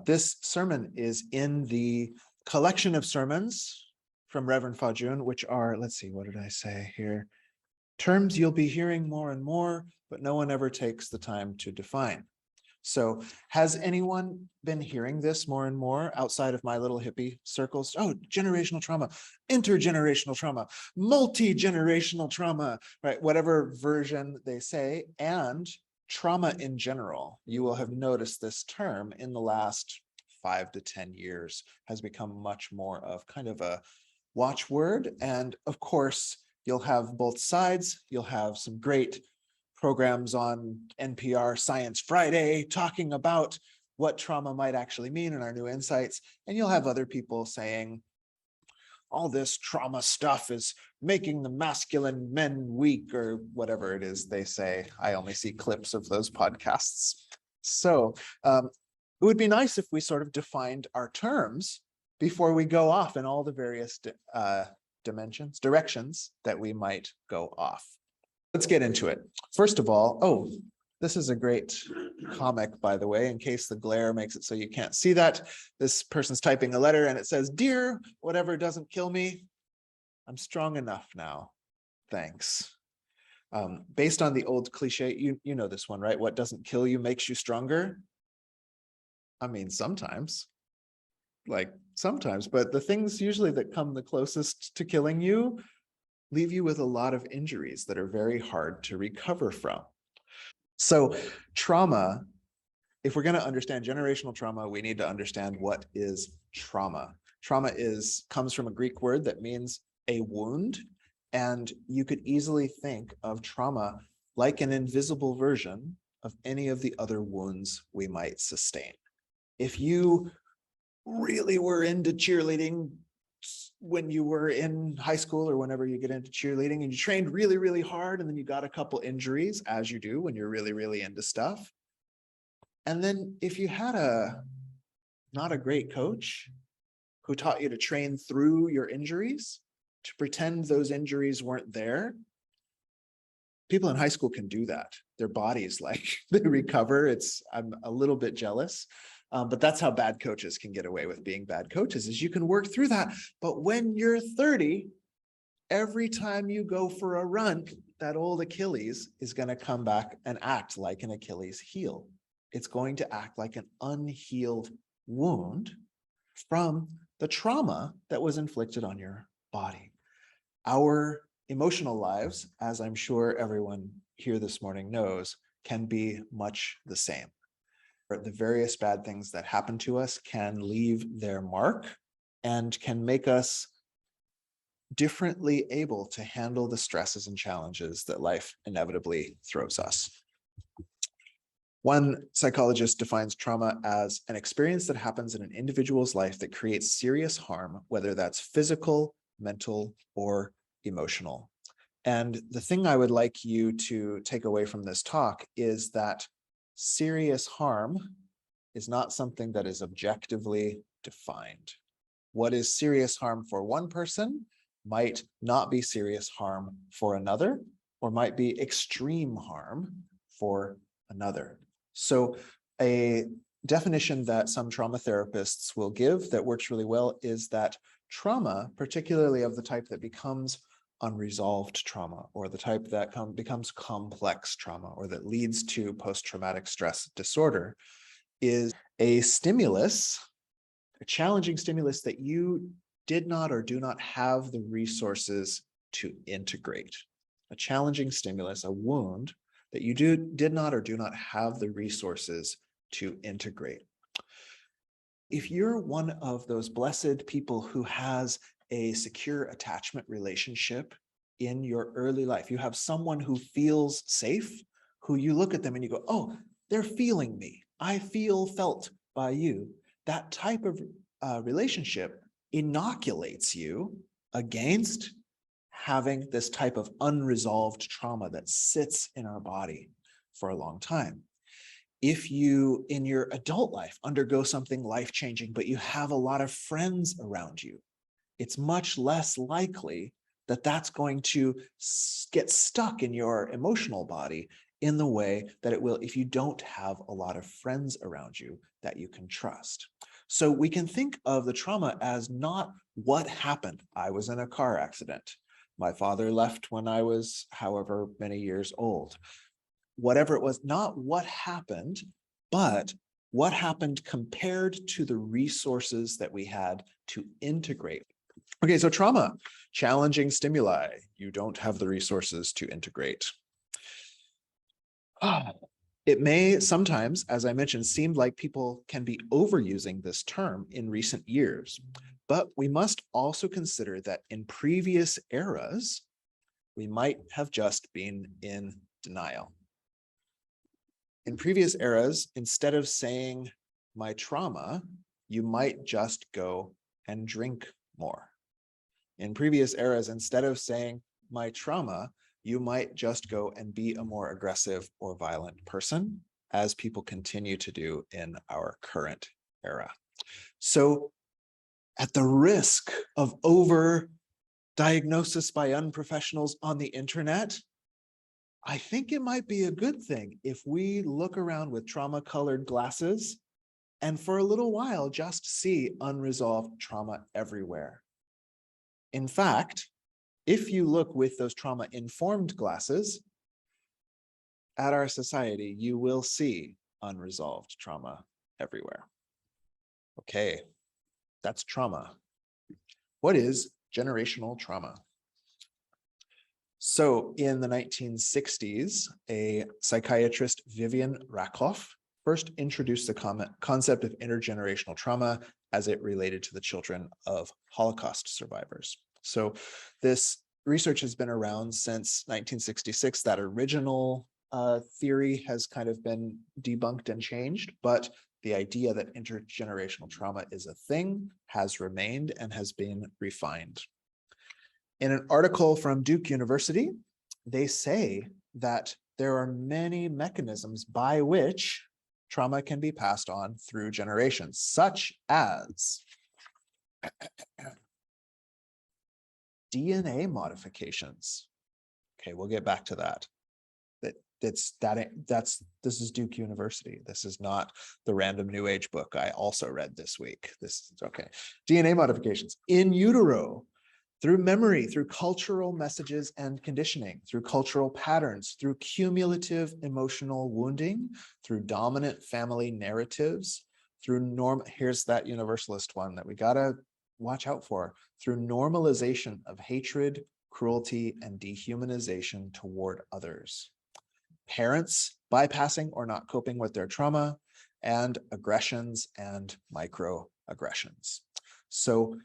This sermon is in the collection of sermons from Reverend Fajun, which are, let's see, what did I say here? Terms you'll be hearing more and more, but no one ever takes the time to define. So has anyone been hearing this more and more outside of my little hippie circles? Oh, generational trauma, intergenerational trauma, multi-generational trauma, right? Whatever version they say, and trauma in general. You will have noticed this term in the last 5 to 10 years has become much more of kind of a watchword. And of course, you'll have both sides. You'll have some great programs on NPR Science Friday talking about what trauma might actually mean and our new insights. And you'll have other people saying, all this trauma stuff is making the masculine men weak, or whatever it is they say. I only see clips of those podcasts. So it would be nice if we sort of defined our terms before we go off in all the various directions that we might go off. Let's get into it. First of all, oh, this is a great comic, by the way, in case the glare makes it so you can't see that. This person's typing a letter and it says, "Dear whatever doesn't kill me, I'm strong enough now. Thanks." Based on the old cliche, you know this one, right? What doesn't kill you makes you stronger. I mean, sometimes, but the things usually that come the closest to killing you leave you with a lot of injuries that are very hard to recover from. So trauma, if we're going to understand generational trauma, we need to understand what is trauma. Trauma comes from a Greek word that means a wound, and you could easily think of trauma like an invisible version of any of the other wounds we might sustain. If you really were into cheerleading when you were in high school or whenever you get into cheerleading, and you trained really, really hard, and then you got a couple injuries, as you do when you're really, really into stuff. And then if you had not a great coach who taught you to train through your injuries, to pretend those injuries weren't there, people in high school can do that. Their bodies, they recover. I'm a little bit jealous. But that's how bad coaches can get away with being bad coaches, is you can work through that. But when you're 30, every time you go for a run, that old Achilles is going to come back and act like an Achilles heel. It's going to act like an unhealed wound from the trauma that was inflicted on your body. Our emotional lives, as I'm sure everyone here this morning knows, can be much the same. The various bad things that happen to us can leave their mark and can make us differently able to handle the stresses and challenges that life inevitably throws us. One psychologist defines trauma as an experience that happens in an individual's life that creates serious harm, whether that's physical, mental, or emotional. And the thing I would like you to take away from this talk is that serious harm is not something that is objectively defined. What is serious harm for one person might not be serious harm for another, or might be extreme harm for another. So a definition that some trauma therapists will give that works really well is that trauma, particularly of the type that becomes unresolved trauma, or the type that becomes complex trauma, or that leads to post-traumatic stress disorder, is a stimulus, a challenging stimulus that you did not or do not have the resources to integrate. A challenging stimulus, a wound that you did not or do not have the resources to integrate. If you're one of those blessed people who has a secure attachment relationship in your early life, you have someone who feels safe, who you look at them and you go, oh, they're feeling me. I feel felt by you. That type of relationship inoculates you against having this type of unresolved trauma that sits in our body for a long time. If you, in your adult life, undergo something life-changing, but you have a lot of friends around you, it's much less likely that that's going to get stuck in your emotional body in the way that it will if you don't have a lot of friends around you that you can trust. So we can think of the trauma as not what happened. I was in a car accident. My father left when I was however many years old. Whatever it was, not what happened, but what happened compared to the resources that we had to integrate. Okay, so trauma, challenging stimuli. You don't have the resources to integrate. It may sometimes, as I mentioned, seem like people can be overusing this term in recent years, but we must also consider that in previous eras, we might have just been in denial. In previous eras, instead of saying my trauma, you might just go and drink more. In previous eras, instead of saying my trauma, you might just go and be a more aggressive or violent person, as people continue to do in our current era. So at the risk of over-diagnosis by unprofessionals on the internet, I think it might be a good thing if we look around with trauma-colored glasses and for a little while just see unresolved trauma everywhere. In fact, if you look with those trauma-informed glasses at our society, you will see unresolved trauma everywhere. Okay, that's trauma. What is generational trauma? So in the 1960s, a psychiatrist, Vivian Rakoff, first introduced the concept of intergenerational trauma as it related to the children of Holocaust survivors. So this research has been around since 1966. That original theory has kind of been debunked and changed, but the idea that intergenerational trauma is a thing has remained and has been refined. In an article from Duke University, they say that there are many mechanisms by which trauma can be passed on through generations, such as DNA modifications. Okay, we'll get back to that. This is Duke University. This is not the random New Age book I also read this week. This is okay. DNA modifications in utero, through memory, through cultural messages and conditioning, through cultural patterns, through cumulative emotional wounding, through dominant family narratives, through here's that universalist one that we gotta watch out for, through normalization of hatred, cruelty, and dehumanization toward others. Parents bypassing or not coping with their trauma, and aggressions and microaggressions. So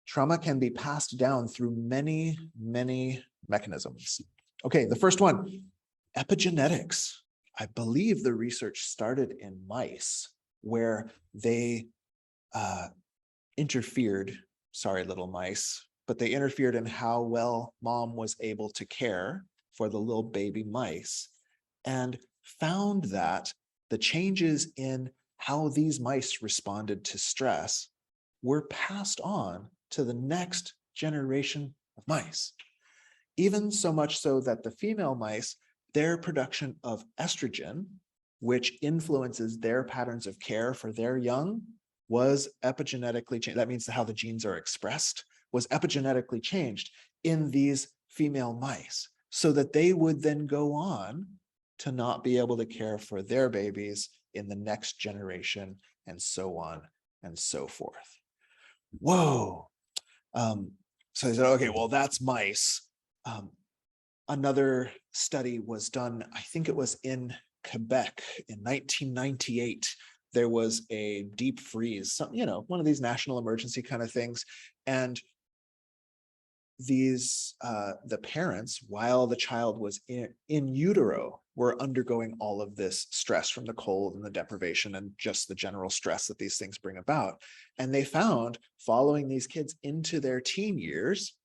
trauma can be passed down through many, many mechanisms. Okay, the first one, epigenetics. I believe the research started in mice where they interfered, sorry little mice, but they interfered in how well mom was able to care for the little baby mice and found that the changes in how these mice responded to stress were passed on to the next generation of mice. Even so much so that the female mice, their production of estrogen, which influences their patterns of care for their young, was epigenetically changed. That means how the genes are expressed was epigenetically changed in these female mice so that they would then go on to not be able to care for their babies in the next generation, and so on and so forth. Whoa. So they said, okay, well, that's mice. Another study was done, I think it was in Quebec in 1998. There was a deep freeze, one of these national emergency kind of things. And the parents, while the child was in utero, were undergoing all of this stress from the cold and the deprivation and just the general stress that these things bring about. And they found, following these kids into their teen years,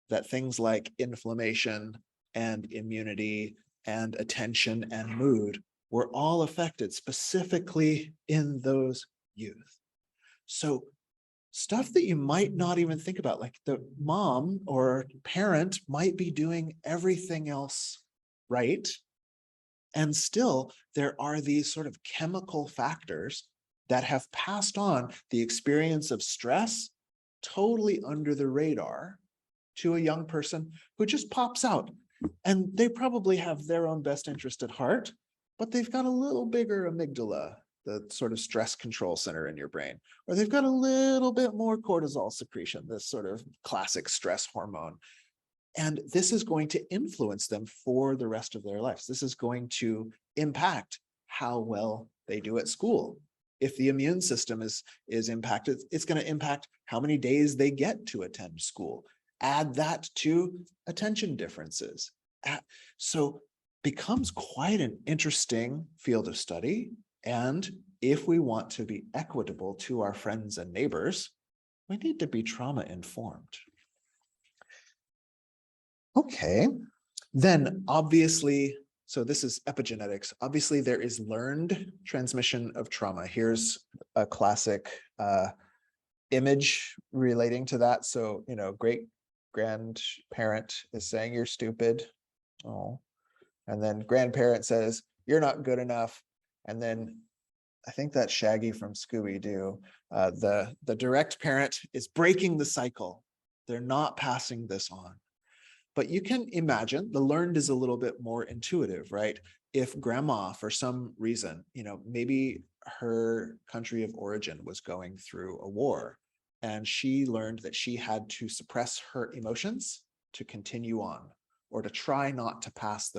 that things like inflammation and immunity and attention and mood were all affected specifically in those youth. So stuff that you might not even think about, like the mom or parent might be doing everything else right, And still, there are these sort of chemical factors that have passed on the experience of stress totally under the radar to a young person who just pops out. And they probably have their own best interest at heart, but they've got a little bigger amygdala, the sort of stress control center in your brain, or they've got a little bit more cortisol secretion, this sort of classic stress hormone. And this is going to influence them for the rest of their lives. This is going to impact how well they do at school. If the immune system is impacted, it's going to impact how many days they get to attend school. Add that to attention differences. So becomes quite an interesting field of study. And if we want to be equitable to our friends and neighbors, we need to be trauma informed. Okay, then obviously, so this is epigenetics. Obviously, there is learned transmission of trauma. Here's a classic image relating to that. So, great grandparent is saying you're stupid. Oh, and then grandparent says you're not good enough. And then I think that's Shaggy from Scooby-Doo. The direct parent is breaking the cycle. They're not passing this on. But you can imagine the learned is a little bit more intuitive, right? If grandma, for some reason, maybe her country of origin was going through a war, and she learned that she had to suppress her emotions to continue on, or to try not to pass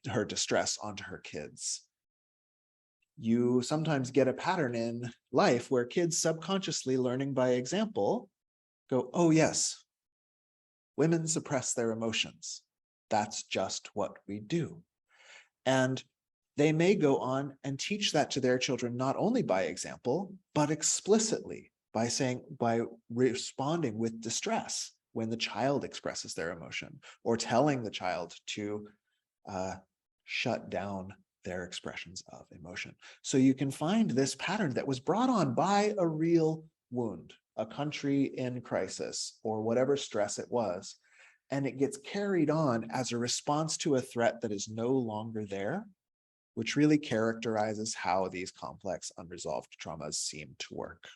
her distress onto her kids. You sometimes get a pattern in life where kids subconsciously learning by example go, oh yes, women suppress their emotions. That's just what we do. And they may go on and teach that to their children, not only by example, but explicitly by responding with distress when the child expresses their emotion, or telling the child to shut down their expressions of emotion. So you can find this pattern that was brought on by a real wound, a country in crisis, or whatever stress it was, and it gets carried on as a response to a threat that is no longer there, which really characterizes how these complex unresolved traumas seem to work.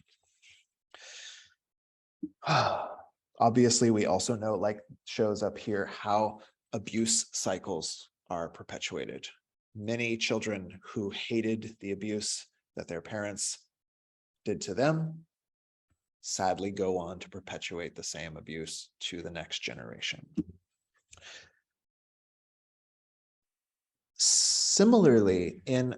Obviously, we also know, like shows up here, how abuse cycles are perpetuated. Many children who hated the abuse that their parents did to them sadly go on to perpetuate the same abuse to the next generation. Similarly, in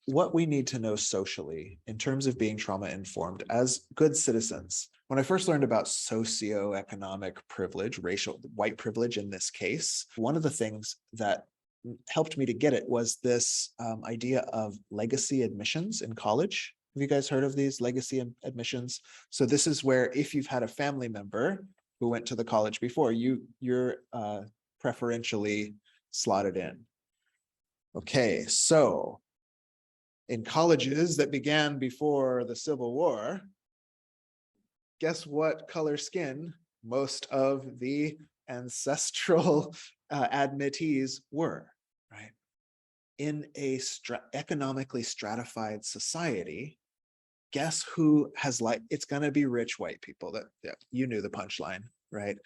what we need to know socially in terms of being trauma informed as good citizens, when I first learned about socioeconomic privilege, racial white privilege in this case, one of the things that helped me to get it was this idea of legacy admissions in college. Have you guys heard of these legacy admissions? So this is where if you've had a family member who went to the college before, you're preferentially slotted in. Okay, so in colleges that began before the Civil War, guess what color skin most of the ancestral admittees were, right? In a economically stratified society, guess who has it's going to be rich white people. You knew the punchline, right?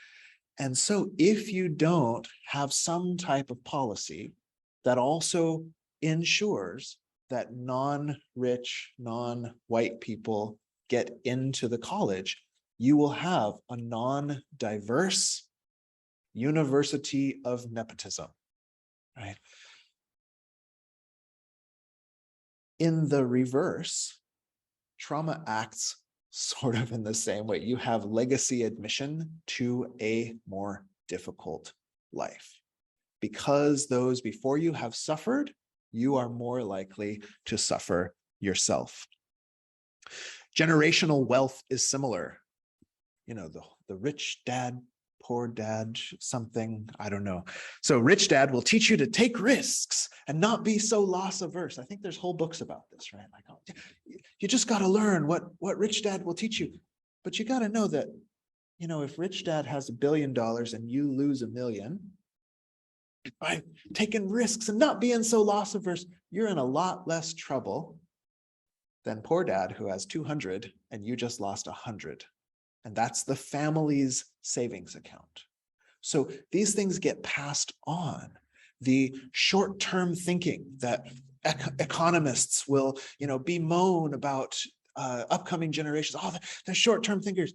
And so if you don't have some type of policy that also ensures that non-rich, non-white people get into the college, you will have a non-diverse university of nepotism, right? In the reverse, trauma acts sort of in the same way. You have legacy admission to a more difficult life. Because those before you have suffered, you are more likely to suffer yourself. Generational wealth is similar. The rich dad, poor dad, something, I don't know. So rich dad will teach you to take risks and not be so loss averse. I think there's whole books about this, right? Like, oh, you just got to learn what rich dad will teach you. But you got to know that, if rich dad has $1 billion and you lose $1 million, by taking risks and not being so loss averse, you're in a lot less trouble than poor dad who has 200 and you just lost 100. And that's the family's savings account. So these things get passed on. The short-term thinking that economists will, bemoan about upcoming generations, they're short-term thinkers.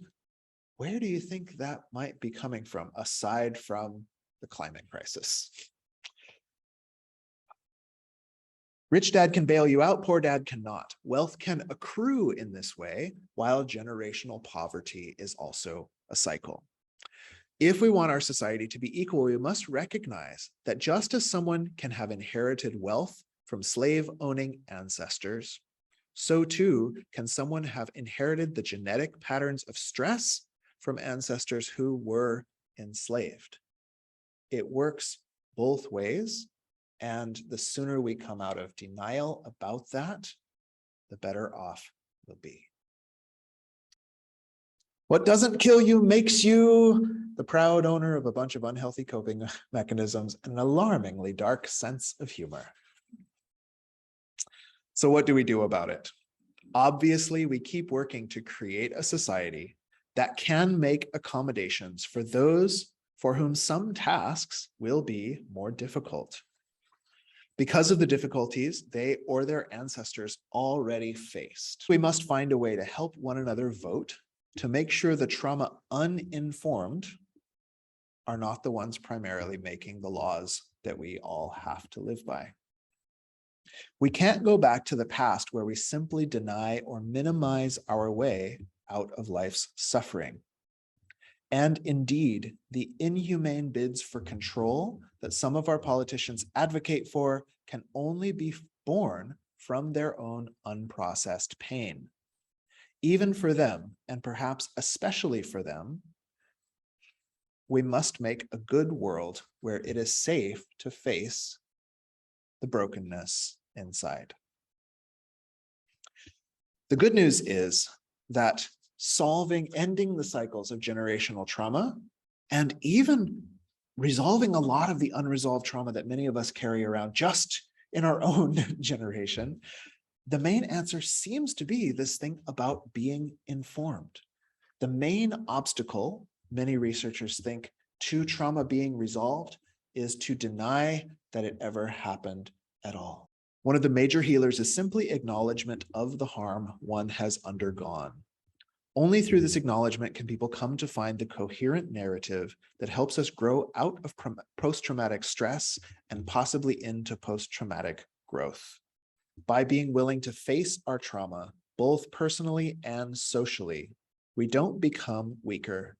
Where do you think that might be coming from, aside from the climate crisis? Rich dad can bail you out, poor dad cannot. Wealth can accrue in this way, while generational poverty is also a cycle. If we want our society to be equal, we must recognize that just as someone can have inherited wealth from slave-owning ancestors, so too can someone have inherited the genetic patterns of stress from ancestors who were enslaved. It works both ways, and the sooner we come out of denial about that, the better off we'll be. What doesn't kill you makes you the proud owner of a bunch of unhealthy coping mechanisms and an alarmingly dark sense of humor. So what do we do about it? Obviously, we keep working to create a society that can make accommodations for those for whom some tasks will be more difficult, because of the difficulties they or their ancestors already faced. We must find a way to help one another vote to make sure the trauma uninformed are not the ones primarily making the laws that we all have to live by. We can't go back to the past where we simply deny or minimize our way out of life's suffering. And indeed, the inhumane bids for control that some of our politicians advocate for can only be born from their own unprocessed pain. Even for them, and perhaps especially for them, we must make a good world where it is safe to face the brokenness inside. The good news is that ending the cycles of generational trauma, and even resolving a lot of the unresolved trauma that many of us carry around just in our own generation, the main answer seems to be this thing about being informed. The main obstacle, many researchers think, to trauma being resolved is to deny that it ever happened at all. One of the major healers is simply acknowledgement of the harm one has undergone. Only through this acknowledgement can people come to find the coherent narrative that helps us grow out of post-traumatic stress and possibly into post-traumatic growth. By being willing to face our trauma, both personally and socially, we don't become weaker,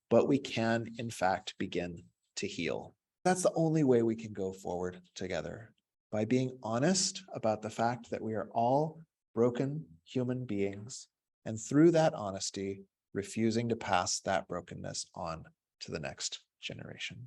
but we can, in fact, begin to heal. That's the only way we can go forward together, by being honest about the fact that we are all broken human beings, and through that honesty, refusing to pass that brokenness on to the next generation.